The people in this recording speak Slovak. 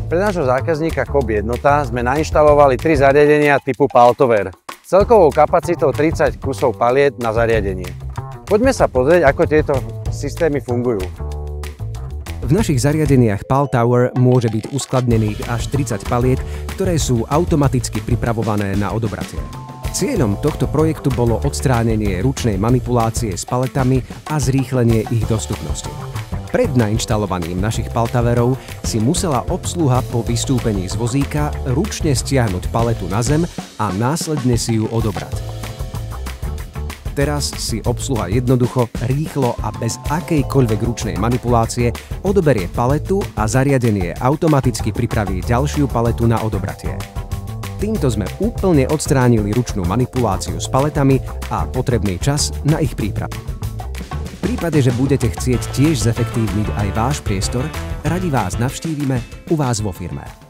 Pre nášho zákazníka Coop Jednota sme nainštalovali 3 zariadenia typu Paltover s celkovou kapacitou 30 kusov paliet na zariadenie. Poďme sa pozrieť, ako tieto systémy fungujú. V našich zariadeniach Paltower môže byť uskladnených až 30 paliet, ktoré sú automaticky pripravované na odobratie. Cieľom tohto projektu bolo odstránenie ručnej manipulácie s paletami a zrýchlenie ich dostupnosti. Pred nainštalovaním našich Paltoverov si musela obsluha po vystúpení z vozíka ručne stiahnuť paletu na zem a následne si ju odobrať. Teraz si obsluha jednoducho, rýchlo a bez akejkoľvek ručnej manipulácie odoberie paletu a zariadenie automaticky pripraví ďalšiu paletu na odobratie. Týmto sme úplne odstránili ručnú manipuláciu s paletami a potrebný čas na ich prípravu. V prípade, že budete chcieť tiež zefektívniť aj váš priestor, radi vás navštívime u vás vo firme.